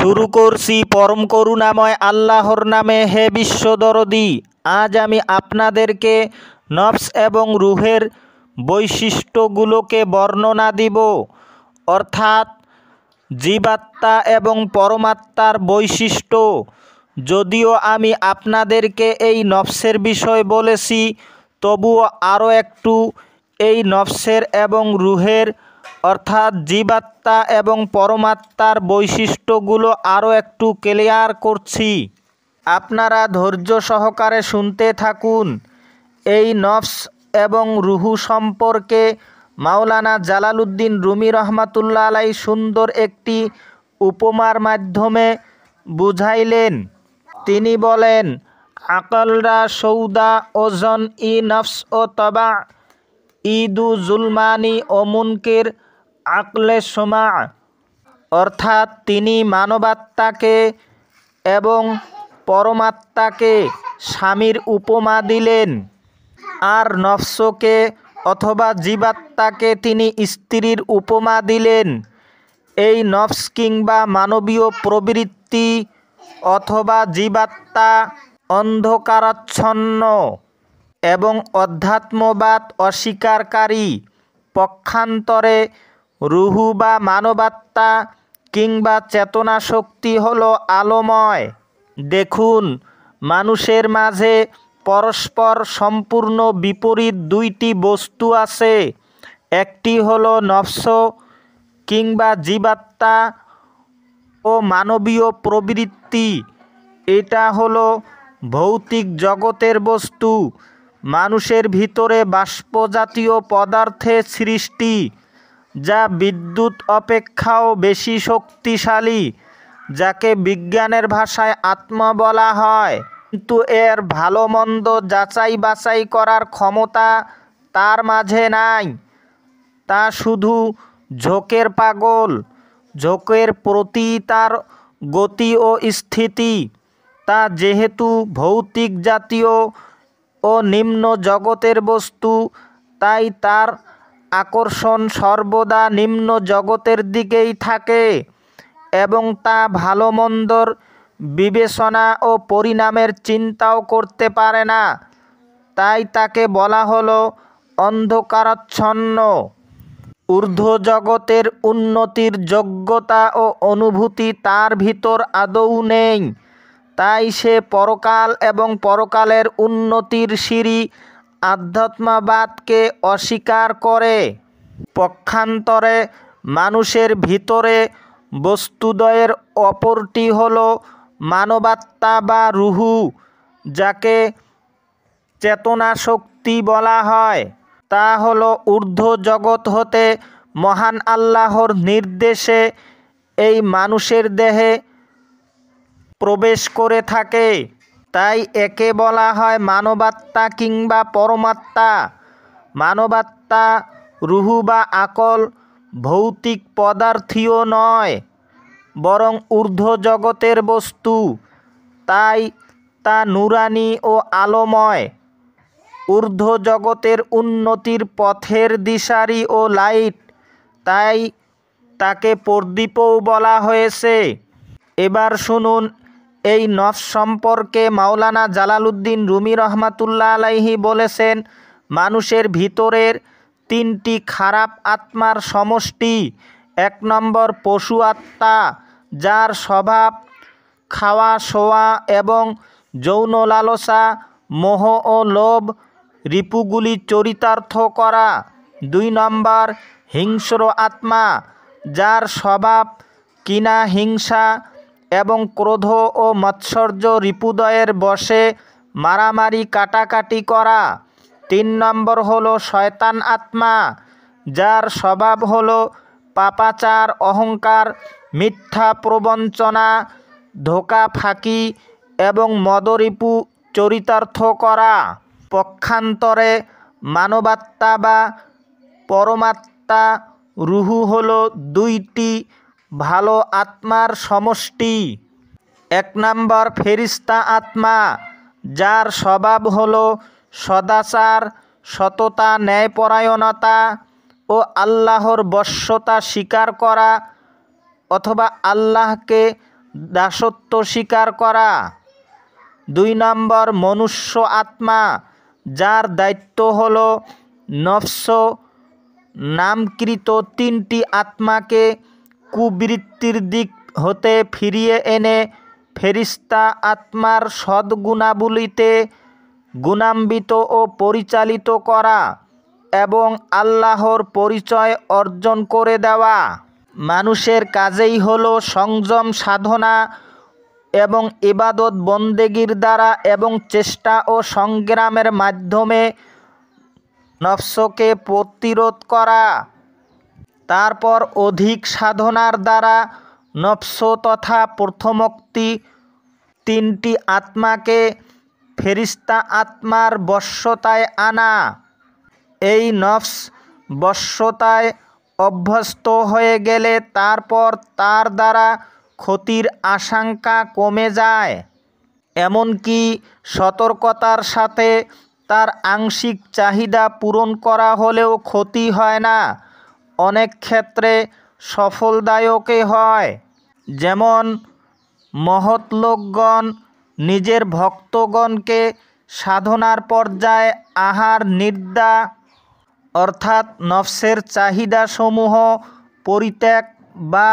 শুরু করছি পরম করুণাময় আল্লাহর নামে। হে বিশ্বদরদী, আজ আমি আপনাদেরকে নফস এবং রূহের বৈশিষ্ট্যগুলোকে বর্ণনা দিব, অর্থাৎ জীবাত্মা এবং পরমাত্মার বৈশিষ্ট্য। যদিও আমি আপনাদেরকে এই নফসের বিষয় বলেছি, তবুও আরও একটু এই নফসের এবং রূহের অর্থাৎ জীবাত্মা এবং পরমাত্মার বৈশিষ্ট্যগুলো আরও একটু ক্লিয়ার করছি। আপনারা ধৈর্য সহকারে শুনতে থাকুন। এই নফস এবং রূহ সম্পর্কে মাওলানা জালালউদ্দিন রুমি রহমাতুল্লাহ আলাইহি সুন্দর একটি উপমার মাধ্যমে বুঝাইলেন। তিনি বলেন, আকলরা সৌদা ওজন ই নফস ও তবা ঈদু জুলমানি ও মুনকির আকলে সোমা। অর্থাৎ তিনি মানবাত্মাকে এবং পরমাত্মাকে স্বামীর উপমা দিলেন, আর নফসকে অথবা জীবাত্মাকে তিনি স্ত্রীর উপমা দিলেন। এই নফস কিংবা মানবীয় প্রবৃত্তি অথবা জীবাত্মা অন্ধকারাচ্ছন্ন এবং অধ্যাত্মবাদ অস্বীকারী। পক্ষান্তরে রূহ বা মানবাত্মা কিংবা চেতনা শক্তি হলো আলোময়। দেখুন, মানুষের মাঝে পরস্পর সম্পূর্ণ বিপরীত দুইটি বস্তু আছে। একটি হলো নফস কিংবা জীবাত্মা ও মানবীয় প্রবৃত্তি। এটা হলো ভৌতিক জগতের বস্তু, মানুষের ভিতরে বাষ্পজাতীয় পদার্থের সৃষ্টি, যা বিদ্যুৎ অপেক্ষাও বেশি শক্তিশালী, যাকে বিজ্ঞানের ভাষায় আত্মা বলা হয়। কিন্তু এর ভালো মন্দ যাচাই বাছাই করার ক্ষমতা তার মাঝে নাই। তা শুধু ঝোঁকের পাগল। ঝোঁকের প্রতি তার গতি ও স্থিতি। তা যেহেতু ভৌতিক জাতীয় ও নিম্ন জগতের বস্তু, তাই তার আকর্ষণ সর্বদা নিম্ন জগতের দিকেই থাকে এবং তা ভালো মন্দর বিবেচনা ও পরিণামের চিন্তাও করতে পারে না। তাই তাকে বলা হলো অন্ধকারাচ্ছন্ন। ঊর্ধ্ব জগতের উন্নতির যোগ্যতা ও অনুভূতি তার ভিতর আদৌ নেই। তাই সে পরকাল এবং পরকালের উন্নতির সিঁড়ি আধ্যাত্মবাদকে অস্বীকার করে। পক্ষান্তরে মানুষের ভিতরে বস্তুদ্বয়ের অপরটি হলো মানবাত্মা বা রূহ, যাকে চেতনা শক্তি বলা হয়। তা হলো ঊর্ধ্ব জগৎ হতে মহান আল্লাহর নির্দেশে এই মানুষের দেহে প্রবেশ করে থাকে। তাই একে বলা হয় মানবাত্মা কিংবা পরমাত্মা। মানবাত্মা, রূহ বা আকল ভৌতিক পদার্থীয় নয়, বরং ঊর্ধ্ব জগতের বস্তু। তাই তা নূরানী ও আলোময়। ঊর্ধ্ব জগতের উন্নতির পথের দিশারি ও লাইট। তাই তাকে প্রদীপও বলা হয়েছে। এবার শুনুন, এই নফস সম্পর্কে মাওলানা জালালউদ্দিন রুমি রহমাতুল্লাহ আলাইহি বলেছেন, মানুষের ভিতরের তিনটি খারাপ আত্মার সমষ্টি। 1 নম্বর পশু আত্মা, যার স্বভাব খাওয়া, শোয়া এবং যৌন লালসা, মোহ ও লোভ রিপুগুলি চরিতার্থ করা। 2 নম্বর হিংস্র আত্মা, যার স্বভাব কিনা, হিংসা এবং ক্রোধ ও মৎসর্য রিপুদয়ের বশে মারামারি কাটাকাটি করা। 3 নম্বর হলো শয়তান আত্মা, যার স্বভাব হলো পাপাচার, অহংকার, মিথ্যা প্রবঞ্চনা, ধোঁকা ফাঁকি এবং মদরিপু চরিতার্থ করা। পক্ষান্তরে মানবাত্মা বা পরমাত্মা, রূহ হলো দুইটি ভালো আত্মার সমষ্টি। 1 নম্বর ফেরেশতা আত্মা, যার স্বভাব হলো সদাচার, সততা, ন্যায়পরায়ণতা ও আল্লাহর বশ্যতা স্বীকার করা অথবা আল্লাহকে দাসত্ব স্বীকার করা। 2 নম্বর, মনুষ্য আত্মা, যার দায়িত্ব হলো নফস নামকৃত 3টি আত্মাকে কুবৃত্তির দিক হতে ফিরিয়ে এনে ফেরেশতা আত্মার সদ্গুণাবলীতে গুণান্বিত ও পরিচালিত করা এবং আল্লাহর পরিচয় অর্জন করে দেওয়া। মানুষের কাজেই হলো সংযম সাধনা এবং ইবাদত বন্দেগীর দ্বারা এবং চেষ্টা ও সংগ্রামের মাধ্যমে নফসকে প্রতিরোধ করা। তারপর অধিক সাধনার দ্বারা নফস তথা প্রথমোক্তি 3টি আত্মাকে ফেরেশতা আত্মার বশ্যতায় আনা। এই নফস বশ্যতায় অভ্যস্ত হয়ে গেলে তারপর তার দ্বারা ক্ষতির আশঙ্কা কমে যায়। এমনকি সতর্কতার সাথে তার আংশিক চাহিদা পূরণ করা হলেও ক্ষতি হয় না, অনেক ক্ষেত্রে সফলদায়কই হয়। যেমন মহৎ লোকগণ নিজের ভক্তগণকে সাধনার পর্যায়ে আহার নিদ্রা অর্থাৎ নফসের চাহিদাসমূহ পরিত্যাগ বা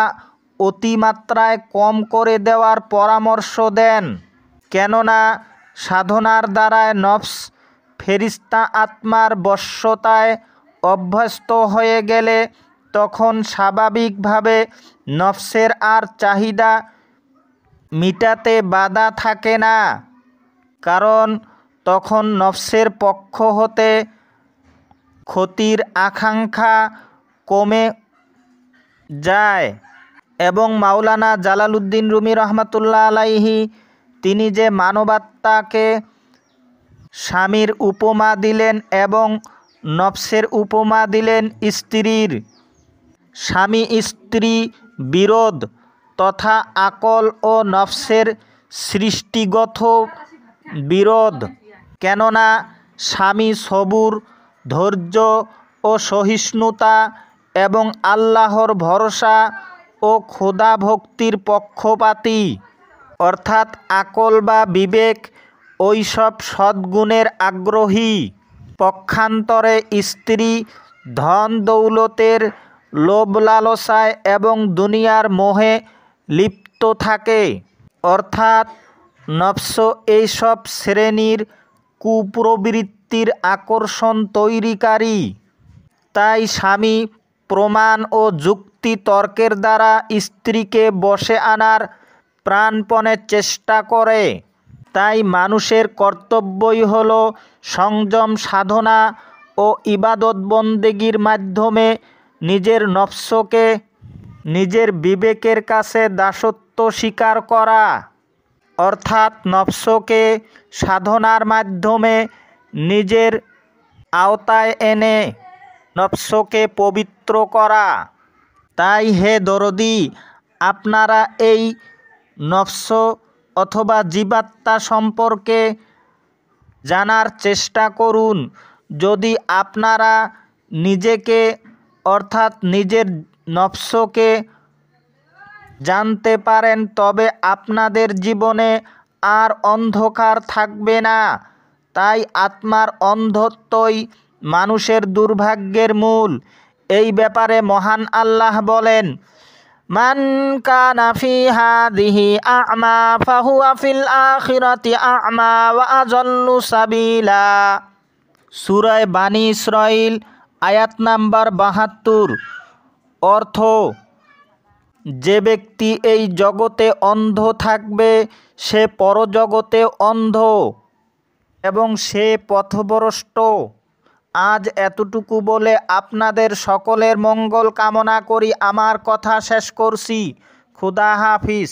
অতিমাত্রায় কম করে দেওয়ার পরামর্শ দেন। কেননা সাধনার দ্বারায় নফস ফেরেশতা আত্মার বশ্যতায় অভ্যস্ত হয়ে গেলে তখন স্বাভাবিকভাবে নফসের আর চাহিদা মিটাতে বাধা থাকে না, কারণ তখন নফসের পক্ষ হতে ক্ষতির আকাঙ্ক্ষা কমে যায়। এবং মাওলানা জালালউদ্দিন রুমি রহমাতুল্লাহ আলাইহি তিনি যে মানবাত্মাকে স্বামীর উপমা দিলেন এবং নফসের উপমা দিলেন স্ত্রীর, স্বামী স্ত্রী বিরোধ তথা আকল ও নফসের সৃষ্টিগত বিরোধ। কেননা স্বামী সবুর, ধৈর্য ও সহিষ্ণুতা এবং আল্লাহর ভরসা ও খোদা ভক্তির পক্ষপাতী, অর্থাৎ আকল বা বিবেক ওইসব সদ্গুণের আগ্রহী। পক্ষান্তরে স্ত্রী ধন দৌলতের লোভ লালসায় এবং দুনিয়ার মোহে লিপ্ত থাকে, অর্থাৎ নফস এইসব শ্রেণীর কুপ্রবৃত্তির আকর্ষণ তৈরিকারী। তাই স্বামী প্রমাণ ও যুক্তি তর্কের দ্বারা স্ত্রীকে বশে আনার প্রাণপণে চেষ্টা করে। তাই মানুষের কর্তব্যই হলো সংযম সাধনা ও ইবাদত বন্দেগীর মাধ্যমে নিজের নফসকে নিজের বিবেকের কাছে দাসত্ব স্বীকার করা, অর্থাৎ নফসকে সাধনার মাধ্যমে নিজের আওতায় এনে নফসকে পবিত্র করা। তাই হে দরদি, আপনারা এই নফস অথবা জীবাত্মা সম্পর্কে জানার চেষ্টা করুন। যদি আপনারা নিজেকে অর্থাৎ নিজের নফসকে জানতে পারেন তবে আপনাদের জীবনে আর অন্ধকার থাকবে না। তাই আত্মার অন্ধত্বই মানুষের দুর্ভাগ্যের মূল। এই ব্যাপারে মহান আল্লাহ বলেন, মান কানা ফি হাযিহি আ'মা ফাহুয়া ফিল আখিরাতি আ'মা ওয়া আযাল্লু সাবিলা। সূরা বানী ইসরাঈল আয়াত নাম্বার ৭২। অর্থ, যে ব্যক্তি এই জগতে অন্ধ থাকবে সে পরজগতে অন্ধ এবং সে পথভ্রষ্ট। আজ এতটুকু বলে আপনাদের সকলের মঙ্গল কামনা করি আমার কথা শেষ করছি। খুদা হাফিজ।